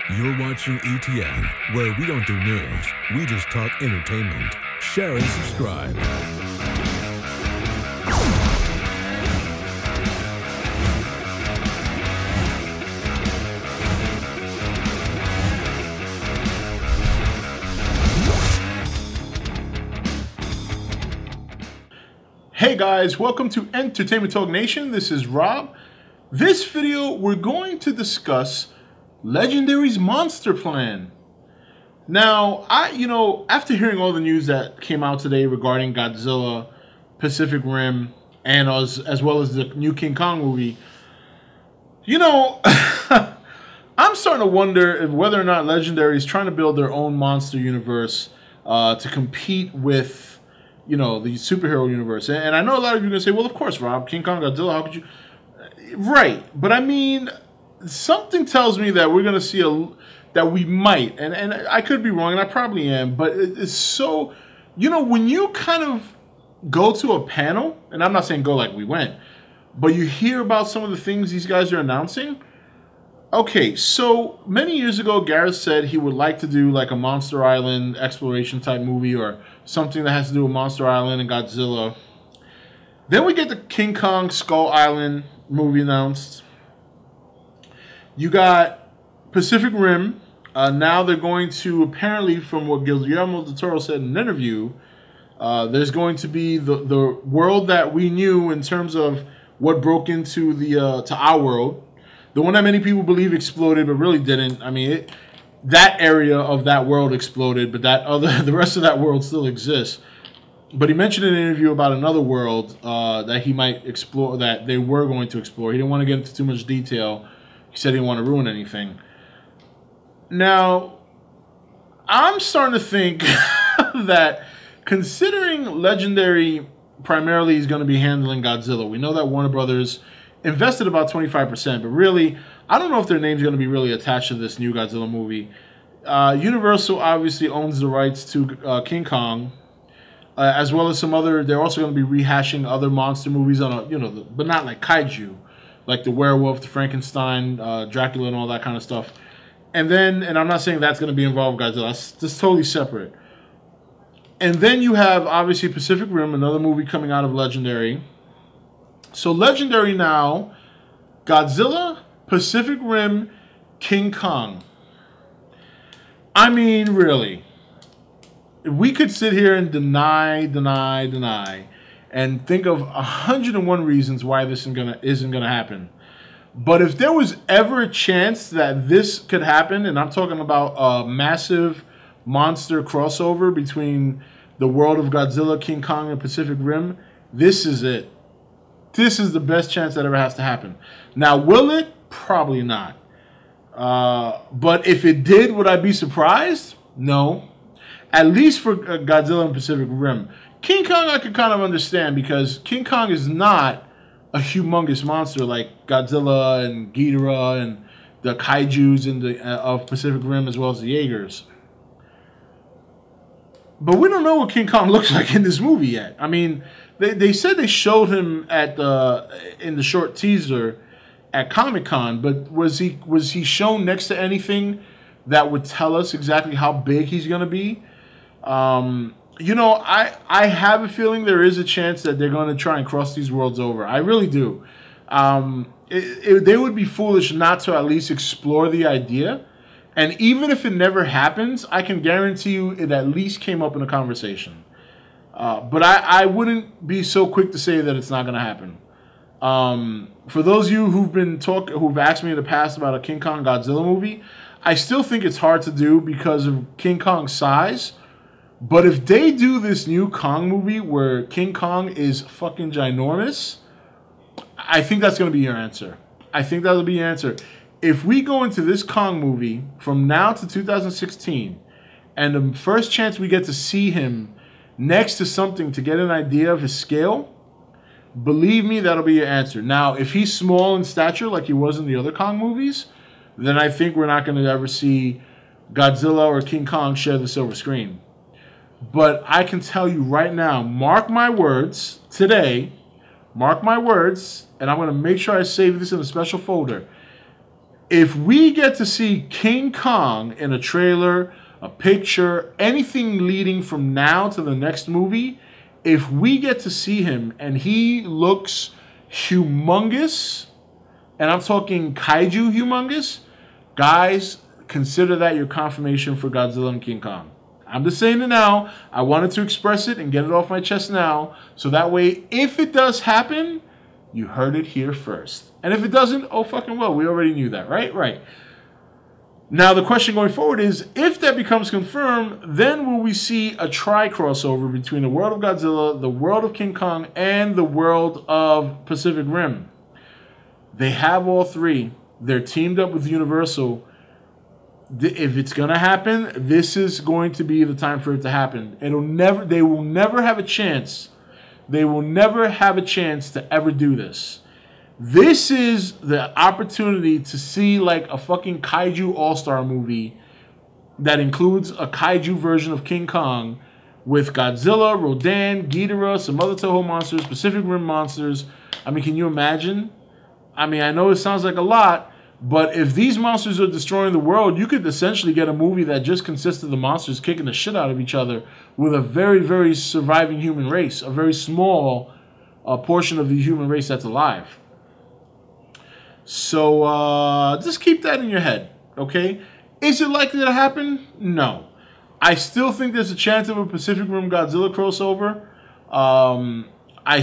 You're watching E.T.N, where we don't do news, we just talk entertainment. Share and subscribe. Hey guys, welcome to Entertainment Talk Nation. This is Rob. This video, we're going to discuss Legendary's monster plan. Now, after hearing all the news that came out today regarding Godzilla, Pacific Rim, and as well as the new King Kong movie, I'm starting to wonder if whether or not Legendary is trying to build their own monster universe to compete with, the superhero universe. And I know a lot of you are going to say, well, of course, Rob, King Kong, Godzilla, how could you? Right. But I mean, something tells me that we're going to see that we might, and I could be wrong, and I probably am, but it's so, when you kind of go to a panel, and I'm not saying go like we went, but you hear about some of the things these guys are announcing. Okay, so many years ago, Gareth said he would like to do like a Monster Island exploration type movie or something that has to do with Monster Island and Godzilla. Then we get the King Kong Skull Island movie announced. You got Pacific Rim. Now they're going to, apparently from what Guillermo del Toro said in an interview, there's going to be the world that we knew in terms of what broke into to our world. The one that many people believe exploded, but really didn't. I mean, that area of that world exploded, but the rest of that world still exists. But he mentioned in an interview about another world that he might explore, that they were going to explore. He didn't want to get into too much detail. He said he didn't want to ruin anything. Now, I'm starting to think that considering Legendary primarily is going to be handling Godzilla, we know that Warner Brothers invested about 25%, but really, I don't know if their name's going to be really attached to this new Godzilla movie. Universal obviously owns the rights to King Kong, as well as some other. They're also going to be rehashing other monster movies on but not like Kaiju, like the Werewolf, the Frankenstein, Dracula, and all that kind of stuff. And I'm not saying that's going to be involved with Godzilla. That's totally separate. And then you have obviously Pacific Rim, another movie coming out of Legendary. So Legendary now, Godzilla, Pacific Rim, King Kong. I mean, really. We could sit here and deny, and think of 101 reasons why this isn't gonna happen. But if there was ever a chance that this could happen, and I'm talking about a massive monster crossover between the world of Godzilla, King Kong, and Pacific Rim, this is it. This is the best chance that ever has to happen. Now, will it? Probably not. But if it did, would I be surprised? No. At least for Godzilla and Pacific Rim. King Kong I could kind of understand because King Kong is not a humongous monster like Godzilla and Ghidorah and the Kaijus of Pacific Rim as well as the Jaegers. But we don't know what King Kong looks like in this movie yet. I mean, they said they showed him in the short teaser at Comic-Con, but was he shown next to anything that would tell us exactly how big he's going to be? I have a feeling there is a chance that they're going to try and cross these worlds over. I really do. They would be foolish not to at least explore the idea. And even if it never happens, I can guarantee you it at least came up in a conversation. But I wouldn't be so quick to say that it's not going to happen. For those of you who've asked me in the past about a King Kong Godzilla movie, I still think it's hard to do because of King Kong's size. But if they do this new Kong movie where King Kong is fucking ginormous, I think that's going to be your answer. I think that'll be your answer. If we go into this Kong movie from now to 2016, and the first chance we get to see him next to something to get an idea of his scale, believe me, that'll be your answer. Now, if he's small in stature like he was in the other Kong movies, then I think we're not going to ever see Godzilla or King Kong share the silver screen. But I can tell you right now, mark my words, today, mark my words, and I'm going to make sure I save this in a special folder. if we get to see King Kong in a trailer, a picture, anything leading from now to the next movie, if we get to see him and he looks humongous, and I'm talking kaiju humongous, guys, consider that your confirmation for Godzilla and King Kong. I'm just saying it now. I wanted to express it and get it off my chest now, so that way, if it does happen, you heard it here first. And if it doesn't, oh fucking well, we already knew that, right? Right. Now, the question going forward is, if that becomes confirmed, then will we see a tri-crossover between the world of Godzilla, the world of King Kong, and the world of Pacific Rim? They have all three. They're teamed up with Universal. If it's going to happen, this is going to be the time for it to happen. They will never have a chance. They will never have a chance to ever do this. This is the opportunity to see like a fucking kaiju all-star movie that includes a kaiju version of King Kong with Godzilla, Rodan, Ghidorah, some other Toho monsters, Pacific Rim monsters. I mean, can you imagine? I mean, I know it sounds like a lot, but if these monsters are destroying the world, you could essentially get a movie that just consists of the monsters kicking the shit out of each other with a very, very surviving human race, a very small portion of the human race that's alive. So just keep that in your head, okay? Is it likely to happen? No. I still think there's a chance of a Pacific Rim Godzilla crossover. I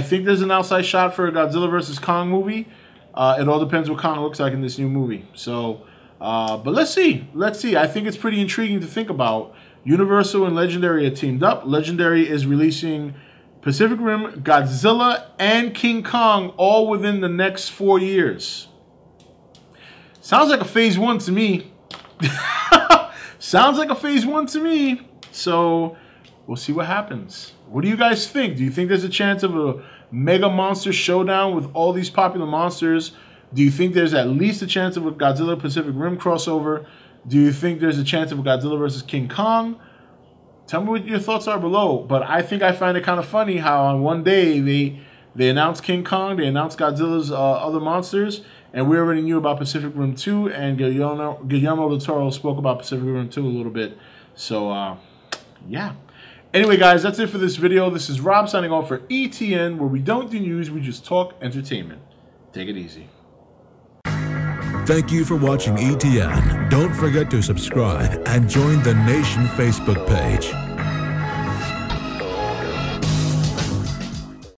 think there's an outside shot for a Godzilla versus Kong movie. It all depends what Kong looks like in this new movie. So, but let's see. Let's see. I think it's pretty intriguing to think about. Universal and Legendary are teamed up. Legendary is releasing Pacific Rim, Godzilla, and King Kong all within the next 4 years. Sounds like a phase 1 to me. Sounds like a phase 1 to me. So, we'll see what happens. What do you guys think? Do you think there's a chance of a mega monster showdown with all these popular monsters? Do you think there's at least a chance of a Godzilla Pacific Rim crossover? Do you think there's a chance of a Godzilla versus King Kong? Tell me what your thoughts are below. But I think I find it kind of funny how on one day they announced King Kong, they announced Godzilla's other monsters, and we already knew about Pacific Rim 2, and Guillermo del Toro spoke about Pacific Rim 2 a little bit. So, yeah. Anyway, guys, that's it for this video. This is Rob signing off for E.T.N, where we don't do news, we just talk entertainment. Take it easy. Thank you for watching E.T.N. Don't forget to subscribe and join the Nation Facebook page.